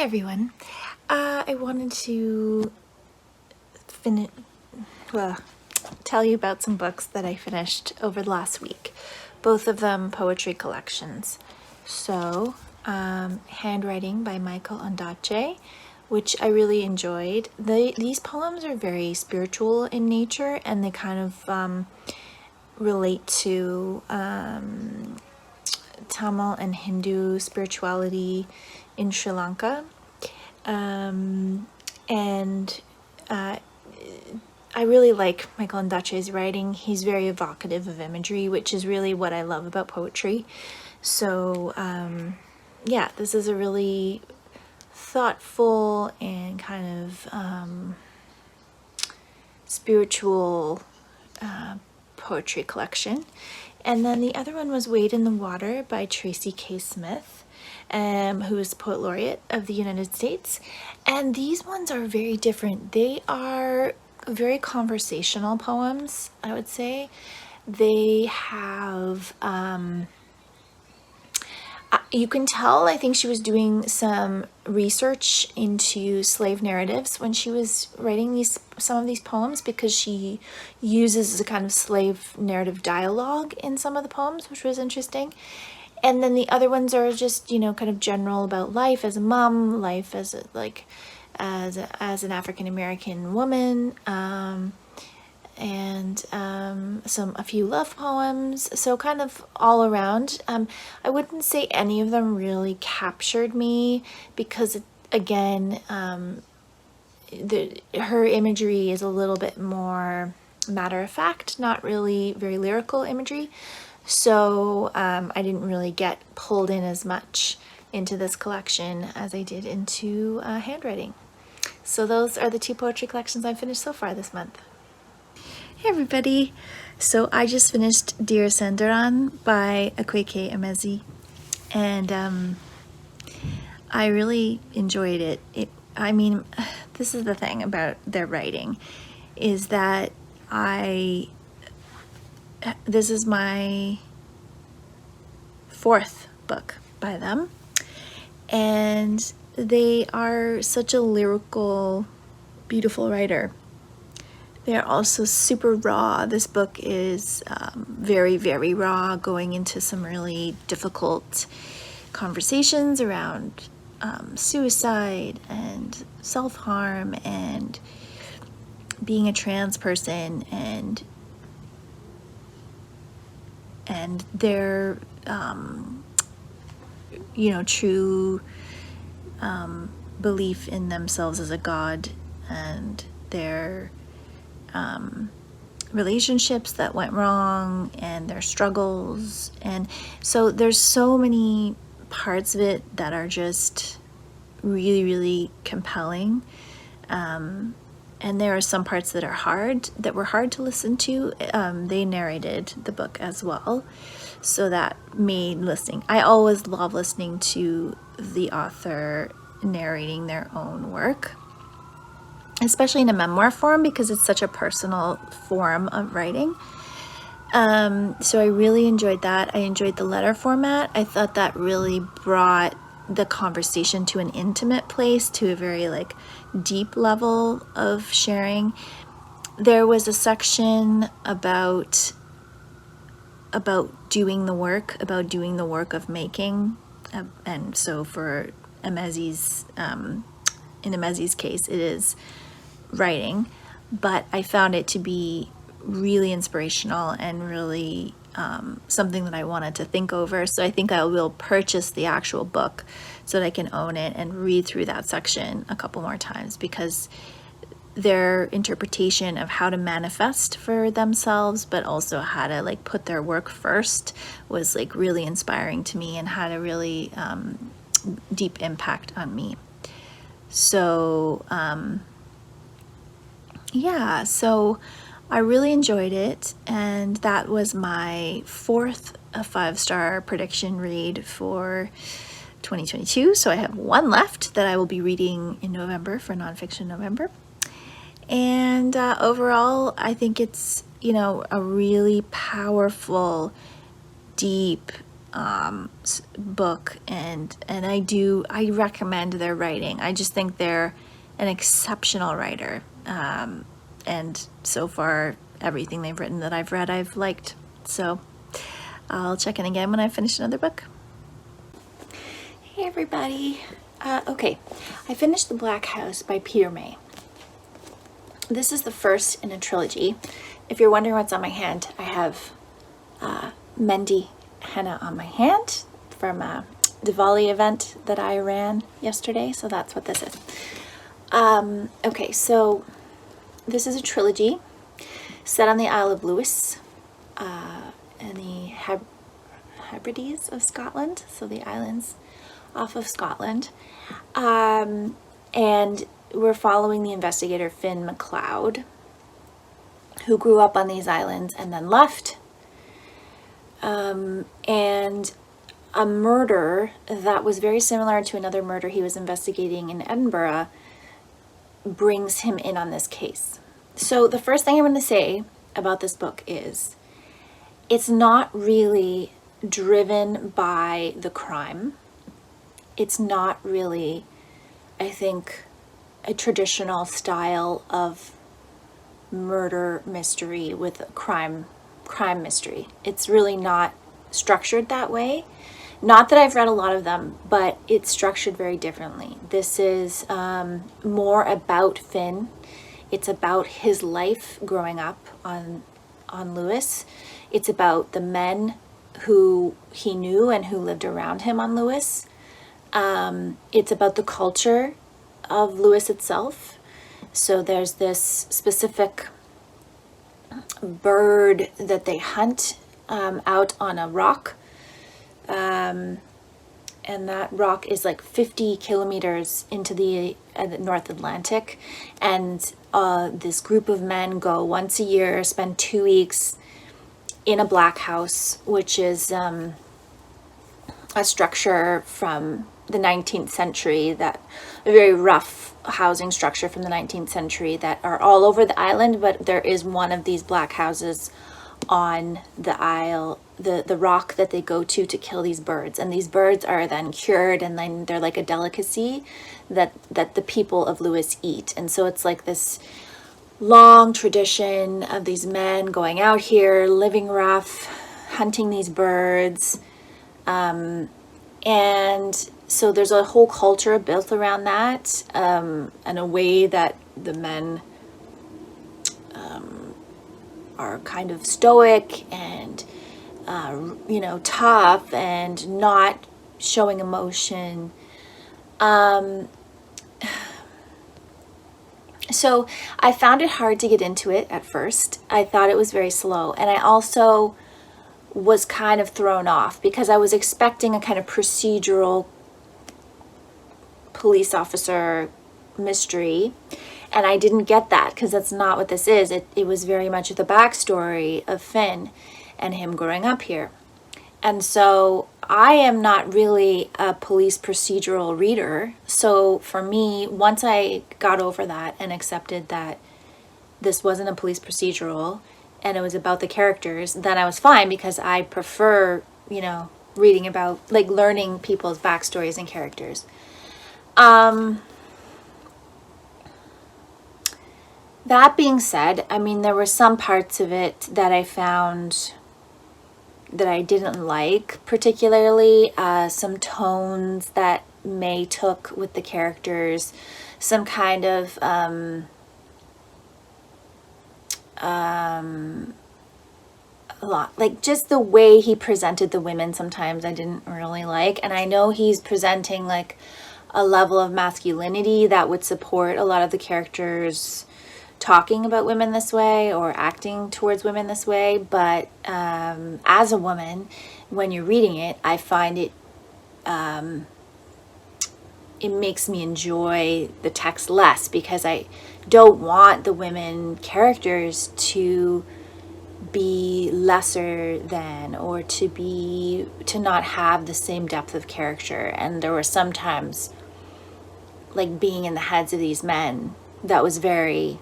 Hey everyone, I wanted to tell you about some books that I finished over the last week, both of them poetry collections. So, Handwriting by Ondaatje, which I really enjoyed. These poems are very spiritual in nature, and they kind of relate to Tamil and Hindu spirituality in Sri Lanka. I really like Ondaatje's writing. He's very evocative of imagery, which is really what I love about poetry. So, yeah, this is a really thoughtful and kind of spiritual poetry collection. And then the other one was Wade in the Water by Tracy K. Smith, who is the Poet Laureate of the United States. And these ones are very different. They are very conversational poems, I would say. They have, you can tell, I think she was doing some research into slave narratives when she was writing some of these poems, because she uses a kind of slave narrative dialogue in some of the poems, which was interesting. And then the other ones are just, kind of general about life as a mom, life as as an African American woman, and a few love poems. So kind of all around. I wouldn't say any of them really captured me, because again, her imagery is a little bit more matter of fact, not really very lyrical imagery. So I didn't really get pulled in as much into this collection as I did into Handwriting. So those are the two poetry collections I've finished so far this month. Hey everybody! So I just finished Dear Senthuran by Akwaeke Emezi, and I really enjoyed it. This is the thing about their writing, is that this is my fourth book by them, and they are such a lyrical, beautiful writer. They're also super raw. This book is very, very raw, going into some really difficult conversations around suicide and self-harm and being a trans person, and their true belief in themselves as a god, and their relationships that went wrong, and their struggles. And so there's so many parts of it that are just really, really compelling. And there are some parts that were hard to listen to. They narrated the book as well, so that made listening. I always love listening to the author narrating their own work, especially in a memoir form, because it's such a personal form of writing. So I really enjoyed that. I enjoyed the letter format. I thought that really brought the conversation to an intimate place, to a very deep level of sharing. There was a section about doing the work of making, and so for Emezi's, in Emezi's case, it is writing, but I found it to be really inspirational and really something that I wanted to think over. So I think I will purchase the actual book so that I can own it and read through that section a couple more times, because their interpretation of how to manifest for themselves, but also how to put their work first, was really inspiring to me, and had a really deep impact on me. So yeah, so I really enjoyed it, and that was my fourth 5-star prediction read for 2022. So I have one left that I will be reading in November for Nonfiction November. And overall, I think it's, a really powerful, deep, book, and I recommend their writing. I just think they're an exceptional writer, and so far everything they've written that I've read I've liked. So I'll check in again when I finish another book. Hey everybody. Okay, I finished The Black House by Peter May. This is the first in a trilogy. If you're wondering what's on my hand, I have Mendi henna on my hand from a Diwali event that I ran yesterday, so that's what this is. Okay, so this is a trilogy set on the Isle of Lewis, in the Hebrides of Scotland, so the islands off of Scotland, and we're following the investigator Finn MacLeod, who grew up on these islands and then left, and a murder that was very similar to another murder he was investigating in Edinburgh brings him in on this case. So the first thing I'm going to say about this book is it's not really driven by the crime. It's not really, I think, a traditional style of murder mystery with a crime mystery. It's really not structured that way. Not that I've read a lot of them, but it's structured very differently. This is more about Finn. It's about his life growing up on Lewis. It's about the men who he knew and who lived around him on Lewis. It's about the culture of Lewis itself. So there's this specific bird that they hunt out on a rock, and that rock is like 50 kilometers into the North Atlantic, and this group of men go once a year, spend 2 weeks in a black house, which is a structure from the 19th century, that a very rough housing structure from the 19th century that are all over the island, but there is one of these black houses on the isle, the rock that they go to kill these birds, and these birds are then cured, and then they're like a delicacy that the people of Lewis eat. And so it's like this long tradition of these men going out here, living rough, hunting these birds, and so there's a whole culture built around that, and a way that the men are kind of stoic and tough and not showing emotion. So I found it hard to get into it at first. I thought it was very slow, and I also was kind of thrown off because I was expecting a kind of procedural police officer mystery, and I didn't get that because that's not what this is. It was very much the backstory of Finn and him growing up here. And so I am not really a police procedural reader. So for me, once I got over that and accepted that this wasn't a police procedural and it was about the characters, then I was fine, because I prefer, reading about, like, learning people's backstories and characters. That being said, there were some parts of it that I found that I didn't like particularly, some tones that May took with the characters, some kind of a lot, like just the way he presented the women sometimes I didn't really like. And I know he's presenting like a level of masculinity that would support a lot of the characters talking about women this way or acting towards women this way, but as a woman, when you're reading it, I find it it makes me enjoy the text less, because I don't want the women characters to be lesser than, or to not have the same depth of character. And there were sometimes, like, being in the heads of these men that was very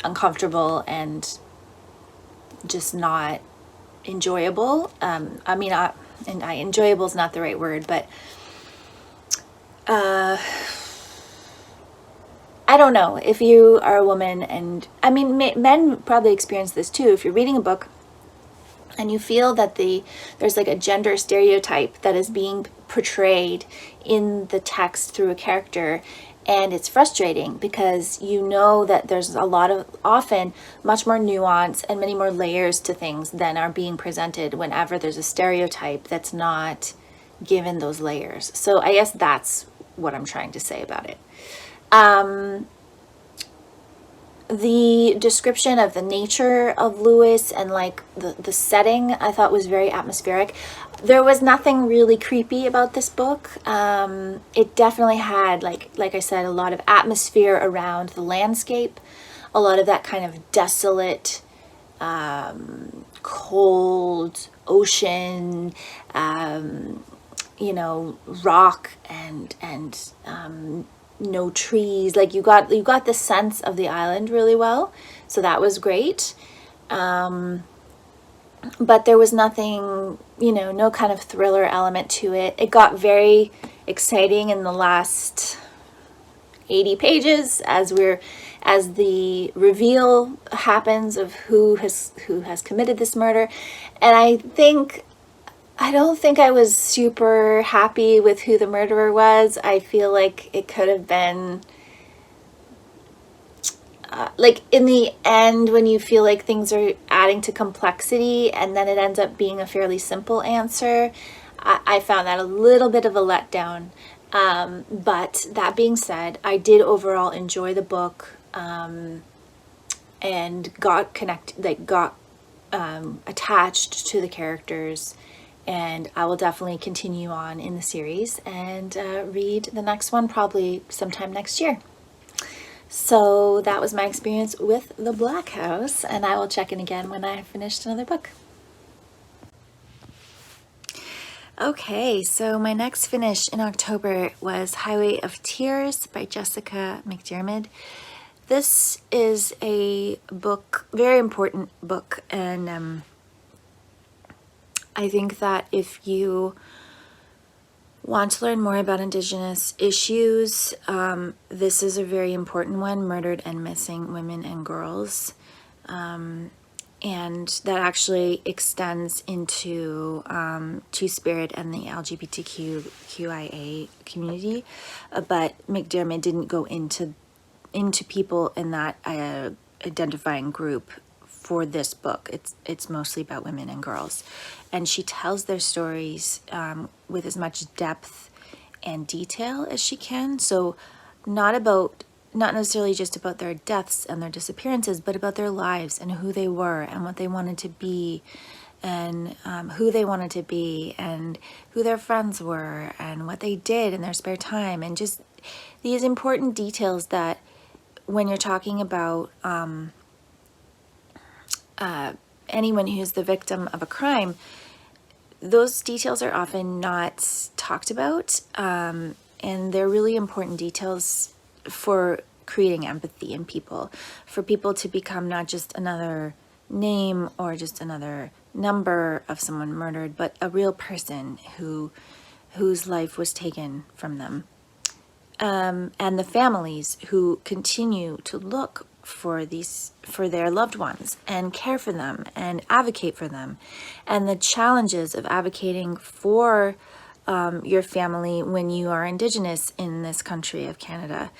uncomfortable and just not enjoyable. and enjoyable is not the right word, but I don't know if you are a woman, and I mean, men probably experience this too. If you're reading a book and you feel that there's like a gender stereotype that is being portrayed in the text through a character, and it's frustrating because you know that there's often much more nuance and many more layers to things than are being presented whenever there's a stereotype that's not given those layers. So I guess that's what I'm trying to say about it. The description of the nature of Lewis and like the setting I thought was very atmospheric. There was nothing really creepy about this book. It definitely had, like I said, a lot of atmosphere around the landscape, a lot of that kind of desolate, cold ocean, rock and no trees. Like you got the sense of the island really well, so that was great. But there was nothing, no kind of thriller element to it. It got very exciting in the last 80 pages as the reveal happens of who has committed this murder. And I don't think I was super happy with who the murderer was. I feel like it could have been, like in the end, when you feel like things are adding to complexity and then it ends up being a fairly simple answer, I found that a little bit of a letdown. But that being said, I did overall enjoy the book, and got attached to the characters. And I will definitely continue on in the series and read the next one probably sometime next year. So that was my experience with The Black House, and I will check in again when I have finished another book. Okay, so my next finish in October was Highway of Tears by Jessica McDiarmid. This is a book, very important book, and I think that if you want to learn more about Indigenous issues, this is a very important one, murdered and missing women and girls. And that actually extends into Two-Spirit and the LGBTQIA community. But McDiarmid didn't go into people in that identifying group for this book. It's mostly about women and girls, and she tells their stories with as much depth and detail as she can. So not necessarily just about their deaths and their disappearances, but about their lives and who they were and what they wanted to be, and who they wanted to be, and who their friends were, and what they did in their spare time, and just these important details that when you're talking about anyone who's the victim of a crime, those details are often not talked about, and they're really important details for creating empathy in people, for people to become not just another name or just another number of someone murdered, but a real person whose life was taken from them, and the families who continue to look for their loved ones and care for them and advocate for them, and the challenges of advocating for your family when you are Indigenous in this country of Canada,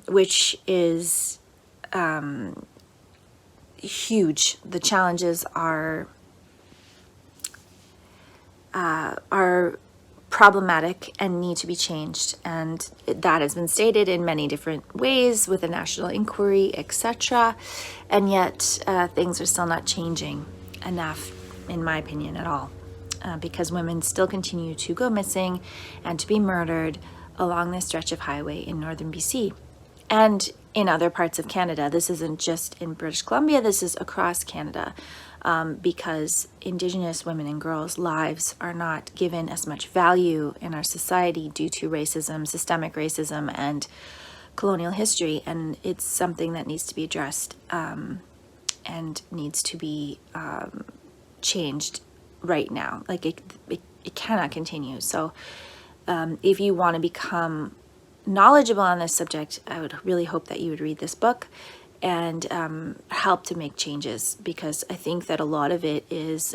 which is huge. The challenges are problematic and need to be changed, and that has been stated in many different ways with a national inquiry, etc. And yet things are still not changing enough, in my opinion, at all, because women still continue to go missing and to be murdered along this stretch of highway in northern BC and in other parts of Canada. This isn't just in British Columbia, this is across Canada, because Indigenous women and girls' lives are not given as much value in our society due to racism, systemic racism, and colonial history. And it's something that needs to be addressed and needs to be changed right now. Like it cannot continue. So if you want to become knowledgeable on this subject, I would really hope that you would read this book and help to make changes, because I think that a lot of it is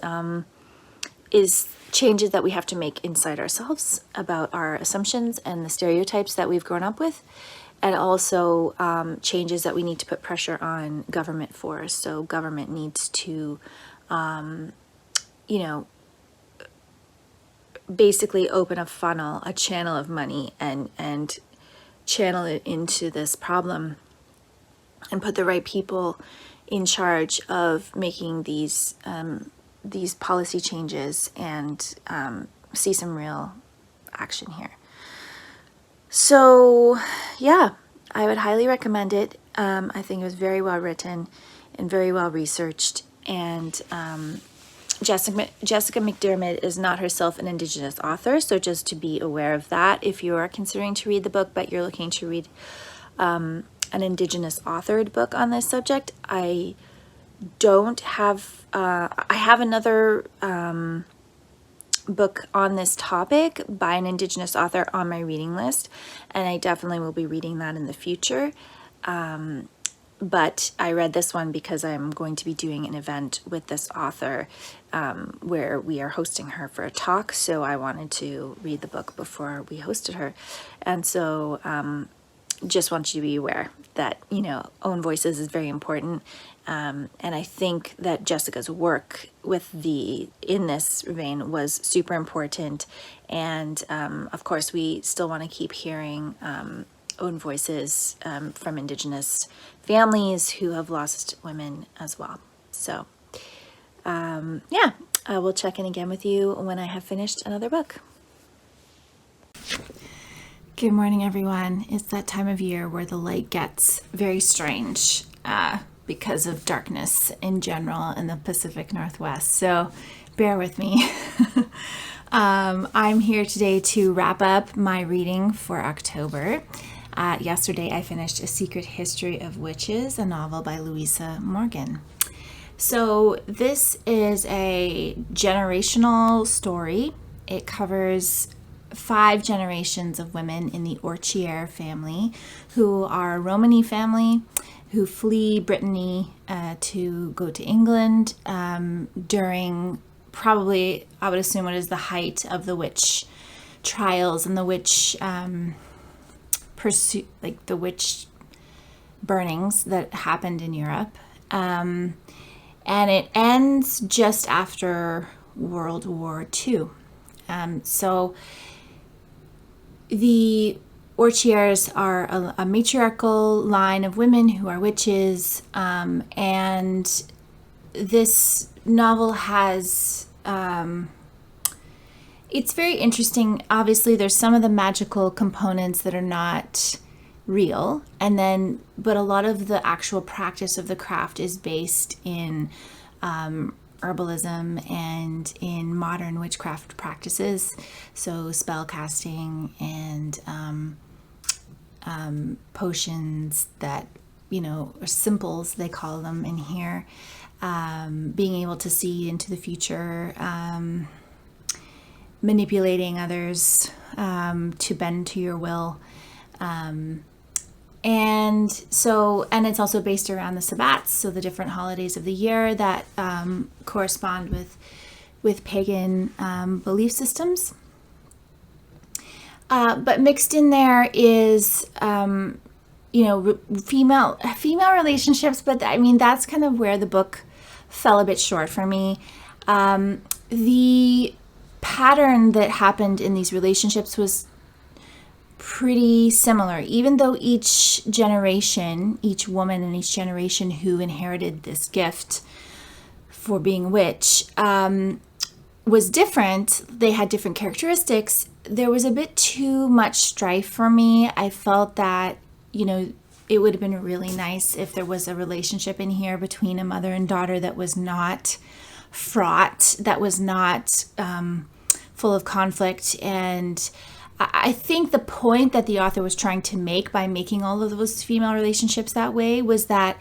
changes that we have to make inside ourselves about our assumptions and the stereotypes that we've grown up with, and also changes that we need to put pressure on government for. So government needs to, basically open a funnel, a channel of money, and channel it into this problem, and put the right people in charge of making these policy changes, and see some real action here. So yeah, I would highly recommend it. I think it was very well written and very well researched, and Jessica McDiarmid is not herself an Indigenous author, so just to be aware of that if you are considering to read the book, but you're looking to read an Indigenous authored book on this subject. I have another book on this topic by an Indigenous author on my reading list, and I definitely will be reading that in the future. But I read this one because I'm going to be doing an event with this author where we are hosting her for a talk, so I wanted to read the book before we hosted her. And so just want you to be aware that, own voices is very important. And I think that Jessica's work in this vein was super important. And of course, we still want to keep hearing own voices from Indigenous families who have lost women as well. So yeah, I will check in again with you when I have finished another book. Good morning, everyone. It's that time of year where the light gets very strange because of darkness in general in the Pacific Northwest. So bear with me. I'm here today to wrap up my reading for October. Yesterday, I finished A Secret History of Witches, a novel by Louisa Morgan. So this is a generational story. It covers 5 generations of women in the Orchier family, who are a Romany family who flee Brittany to go to England during probably, I would assume, what is the height of the witch trials and the witch pursuit, like the witch burnings that happened in Europe. And it ends just after World War II. So the Orchiers are a matriarchal line of women who are witches, and this novel has it's very interesting. Obviously, there's some of the magical components that are not real, but a lot of the actual practice of the craft is based in herbalism and in modern witchcraft practices, so spell casting and potions that, or simples they call them in here, being able to see into the future, manipulating others to bend to your will. And it's also based around the Sabbats, so the different holidays of the year that correspond with pagan belief systems. But mixed in there is, female relationships. But I mean, that's kind of where the book fell a bit short for me. The pattern that happened in these relationships was pretty similar, even though each woman in each generation who inherited this gift for being a witch was different. They had different characteristics. There was a bit too much strife for me. I felt that, it would have been really nice if there was a relationship in here between a mother and daughter that was not fraught, that was not full of conflict. And I think the point that the author was trying to make by making all of those female relationships that way was that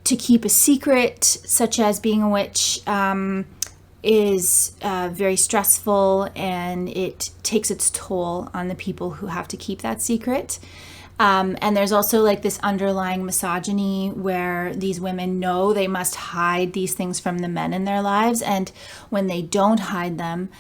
to keep a secret, such as being a witch, is very stressful, and it takes its toll on the people who have to keep that secret. And there's also like this underlying misogyny where these women know they must hide these things from the men in their lives. And when they don't hide them,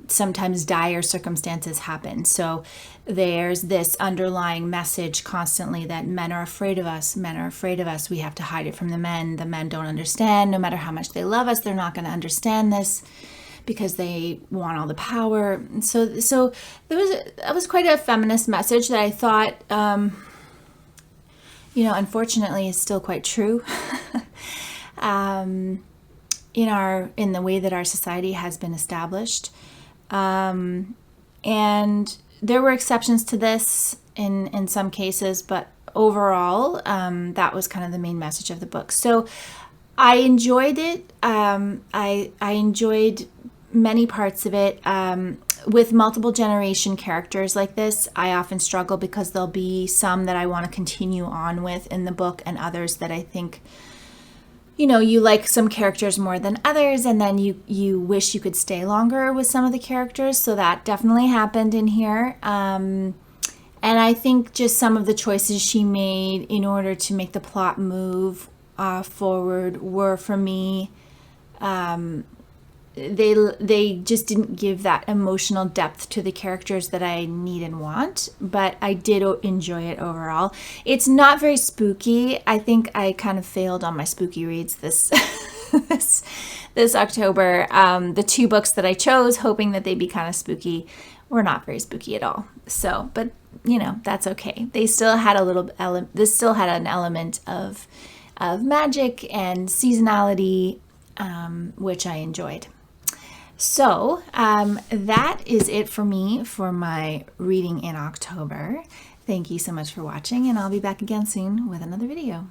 sometimes dire circumstances happen. So there's this underlying message constantly that men are afraid of us. Men are afraid of us. We have to hide it from the men. The men don't understand. No matter how much they love us, they're not going to understand this, because they want all the power. And so that was quite a feminist message that I thought, unfortunately is still quite true. In the way that our society has been established. And there were exceptions to this in some cases, but overall, that was kind of the main message of the book. So I enjoyed it. I enjoyed many parts of it. With multiple generation characters like this, I often struggle because there'll be some that I want to continue on with in the book, and others that I think, you like some characters more than others, and then you wish you could stay longer with some of the characters. So that definitely happened in here. And I think just some of the choices she made in order to make the plot move forward were, for me, they just didn't give that emotional depth to the characters that I need and want, but I did enjoy it overall. It's not very spooky. I think I kind of failed on my spooky reads this this October. The two books that I chose, hoping that they'd be kind of spooky, were not very spooky at all. So, but that's okay. They still had this still had an element of magic and seasonality, which I enjoyed. So that is it for me for my reading in October. Thank you so much for watching, and I'll be back again soon with another video.